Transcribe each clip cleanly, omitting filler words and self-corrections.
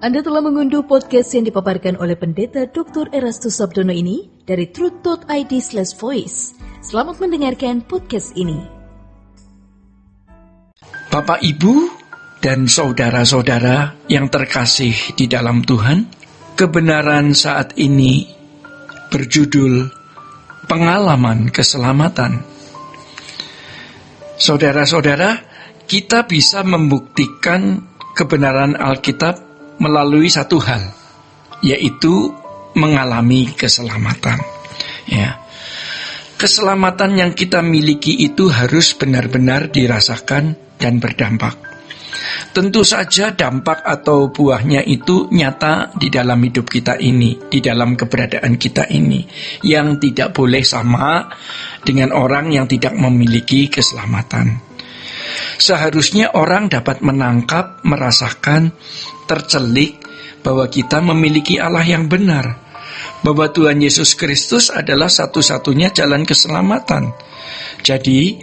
Anda telah mengunduh podcast yang dipaparkan oleh Pendeta Dr. Erastus Sabdono ini dari truth.id/voice. Selamat mendengarkan podcast ini. Bapak, Ibu, dan saudara-saudara yang terkasih di dalam Tuhan, kebenaran saat ini berjudul Pengalaman Keselamatan. Saudara-saudara, kita bisa membuktikan kebenaran Alkitab melalui satu hal, yaitu mengalami keselamatan. Ya. Keselamatan yang kita miliki itu harus benar-benar dirasakan dan berdampak. Tentu saja dampak atau buahnya itu nyata di dalam hidup kita ini, di dalam keberadaan kita ini, yang tidak boleh sama dengan orang yang tidak memiliki keselamatan. Seharusnya orang dapat menangkap, merasakan, tercelik bahwa kita memiliki Allah yang benar, bahwa Tuhan Yesus Kristus adalah satu-satunya jalan keselamatan. Jadi,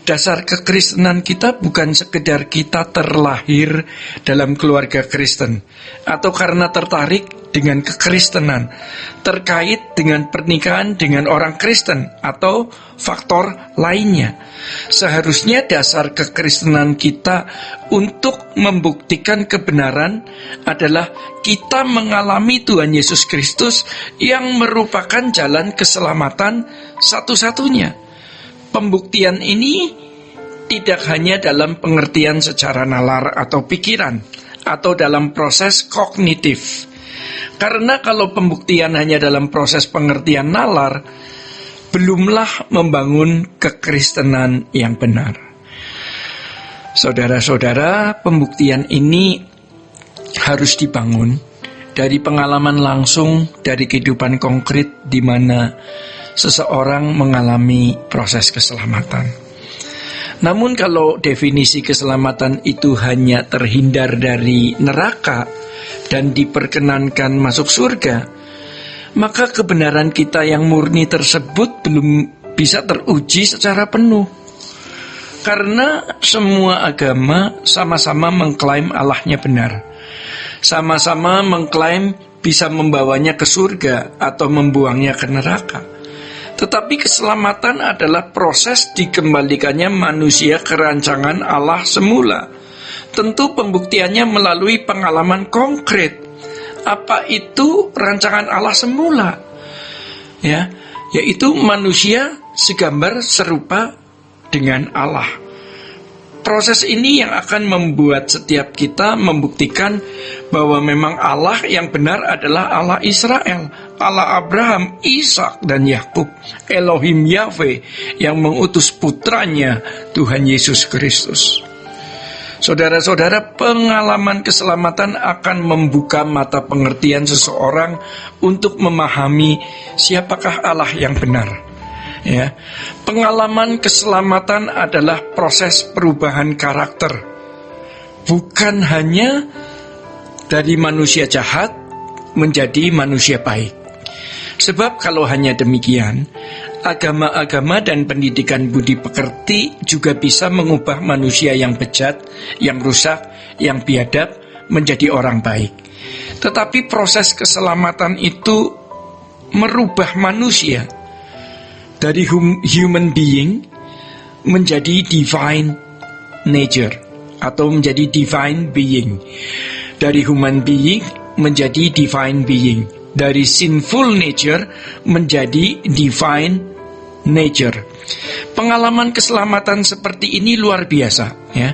dasar kekristenan kita bukan sekedar kita terlahir dalam keluarga Kristen, atau karena tertarik dengan kekristenan, terkait dengan pernikahan dengan orang Kristen, atau faktor lainnya. Seharusnya dasar kekristenan kita untuk membuktikan kebenaran adalah kita mengalami Tuhan Yesus Kristus yang merupakan jalan keselamatan satu-satunya. Pembuktian ini tidak hanya dalam pengertian secara nalar atau pikiran, atau dalam proses kognitif. Karena kalau pembuktian hanya dalam proses pengertian nalar, belumlah membangun kekristenan yang benar. Saudara-saudara, pembuktian ini harus dibangun dari pengalaman langsung, dari kehidupan konkret di mana seseorang mengalami proses keselamatan. Namun kalau definisi keselamatan itu hanya terhindar dari neraka dan diperkenankan masuk surga, maka kebenaran kita yang murni tersebut belum bisa teruji secara penuh. Karena semua agama sama-sama mengklaim Allahnya benar, sama-sama mengklaim bisa membawanya ke surga atau membuangnya ke neraka. Tetapi keselamatan adalah proses dikembalikannya manusia ke rancangan Allah semula. Tentu pembuktiannya melalui pengalaman konkret. Apa itu rancangan Allah semula? Ya, yaitu manusia segambar serupa dengan Allah. Proses ini yang akan membuat setiap kita membuktikan bahwa memang Allah yang benar adalah Allah Israel, Allah Abraham, Ishak, dan Yakub, Elohim Yahweh yang mengutus putranya Tuhan Yesus Kristus. Saudara-saudara, pengalaman keselamatan akan membuka mata pengertian seseorang untuk memahami siapakah Allah yang benar. Ya, pengalaman keselamatan adalah proses perubahan karakter, bukan hanya dari manusia jahat menjadi manusia baik. Sebab kalau hanya demikian, agama-agama dan pendidikan budi pekerti juga bisa mengubah manusia yang bejat, yang rusak, yang biadab menjadi orang baik. Tetapi proses keselamatan itu merubah manusia dari human being menjadi divine nature, atau menjadi divine being. Dari human being menjadi divine being. Dari sinful nature menjadi divine nature. Pengalaman keselamatan seperti ini luar biasa, ya.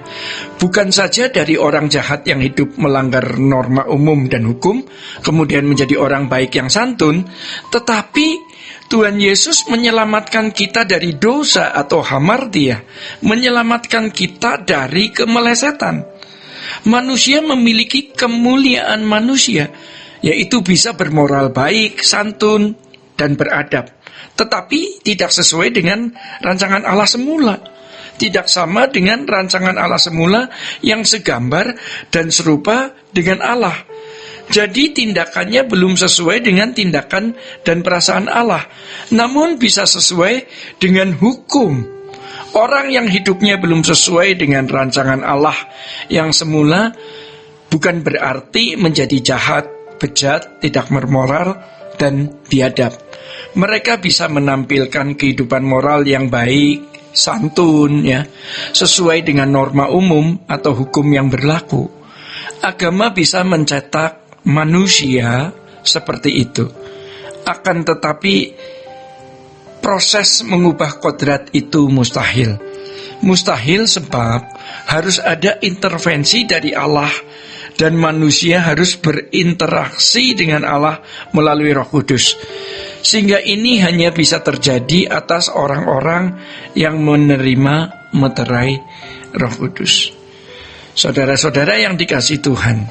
Bukan saja dari orang jahat yang hidup melanggar norma umum dan hukum, kemudian menjadi orang baik yang santun, tetapi Tuhan Yesus menyelamatkan kita dari dosa atau hamartia, menyelamatkan kita dari kemelesetan. Manusia memiliki kemuliaan manusia, yaitu bisa bermoral baik, santun, dan beradab. Tetapi tidak sesuai dengan rancangan Allah semula. Tidak sama dengan rancangan Allah semula yang segambar dan serupa dengan Allah. Jadi tindakannya belum sesuai dengan tindakan dan perasaan Allah, namun bisa sesuai dengan hukum. Orang yang hidupnya belum sesuai dengan rancangan Allah yang semula bukan berarti menjadi jahat, bejat, tidak bermoral, dan biadab. Mereka bisa menampilkan kehidupan moral yang baik, santun, ya, sesuai dengan norma umum atau hukum yang berlaku. Agama bisa mencetak manusia seperti itu. Akan tetapi proses mengubah kodrat itu mustahil. Mustahil sebab harus ada intervensi dari Allah, dan manusia harus berinteraksi dengan Allah melalui Roh Kudus. Sehingga ini hanya bisa terjadi atas orang-orang yang menerima meterai Roh Kudus. Saudara-saudara yang dikasihi Tuhan,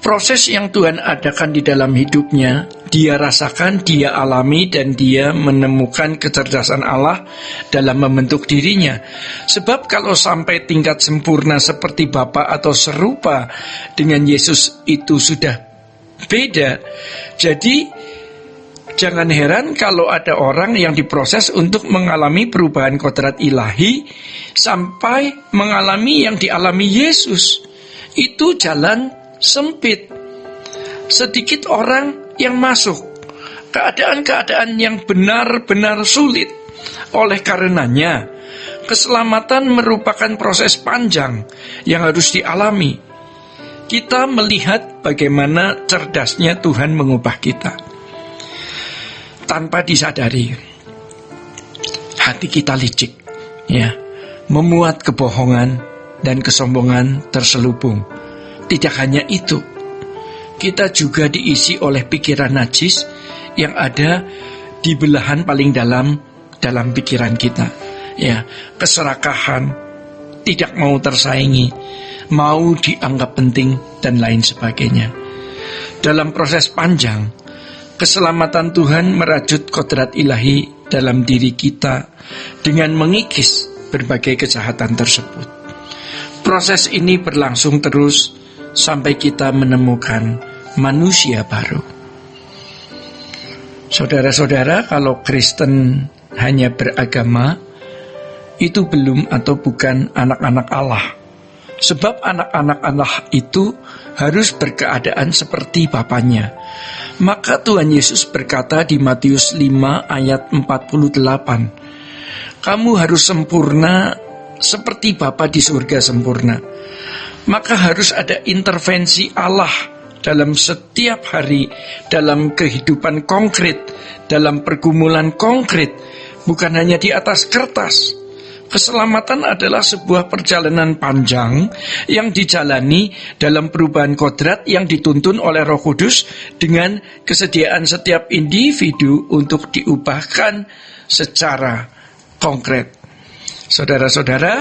proses yang Tuhan adakan di dalam hidupnya, dia rasakan, dia alami, dan dia menemukan kecerdasan Allah dalam membentuk dirinya. Sebab kalau sampai tingkat sempurna seperti Bapa atau serupa dengan Yesus itu sudah beda. Jadi jangan heran kalau ada orang yang diproses untuk mengalami perubahan kodrat ilahi sampai mengalami yang dialami Yesus. Itu jalan sempit. Sedikit orang yang masuk keadaan-keadaan yang benar-benar sulit. Oleh karenanya, keselamatan merupakan proses panjang yang harus dialami. Kita melihat bagaimana cerdasnya Tuhan mengubah kita. Tanpa disadari, hati kita licik, ya, memuat kebohongan dan kesombongan terselubung. Tidak hanya itu, kita juga diisi oleh pikiran najis yang ada di belahan paling dalam pikiran kita. Ya, keserakahan, tidak mau tersaingi, mau dianggap penting, dan lain sebagainya. Dalam proses panjang, keselamatan Tuhan merajut kodrat ilahi dalam diri kita dengan mengikis berbagai kejahatan tersebut. Proses ini berlangsung terus sampai kita menemukan manusia baru. Saudara-saudara, kalau Kristen hanya beragama, itu belum atau bukan anak-anak Allah. Sebab anak-anak Allah itu harus berkeadaan seperti Bapanya. Maka Tuhan Yesus berkata di Matius 5 ayat 48, "Kamu harus sempurna seperti Bapa di surga sempurna." Maka harus ada intervensi Allah dalam setiap hari, dalam kehidupan konkret, dalam pergumulan konkret, bukan hanya di atas kertas. Keselamatan adalah sebuah perjalanan panjang yang dijalani dalam perubahan kodrat yang dituntun oleh Roh Kudus dengan kesediaan setiap individu untuk diubahkan secara konkret. Saudara-saudara,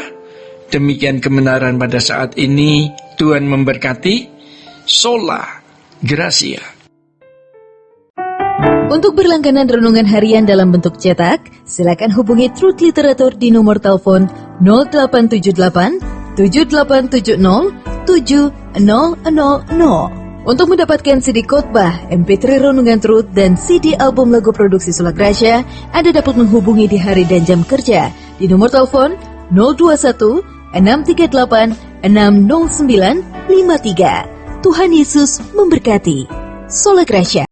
demikian kebenaran pada saat ini. Tuhan memberkati. Sola Gracia. Untuk berlangganan renungan harian dalam bentuk cetak, silakan hubungi Truth Literatur di nomor telepon 0878 7870 7000. Untuk mendapatkan CD khotbah, MP3 renungan Truth, dan CD album lagu produksi Sola Gracia, Anda dapat menghubungi di hari dan jam kerja di nomor telepon 021 638 60953. Tuhan Yesus memberkati. Sola Gracia.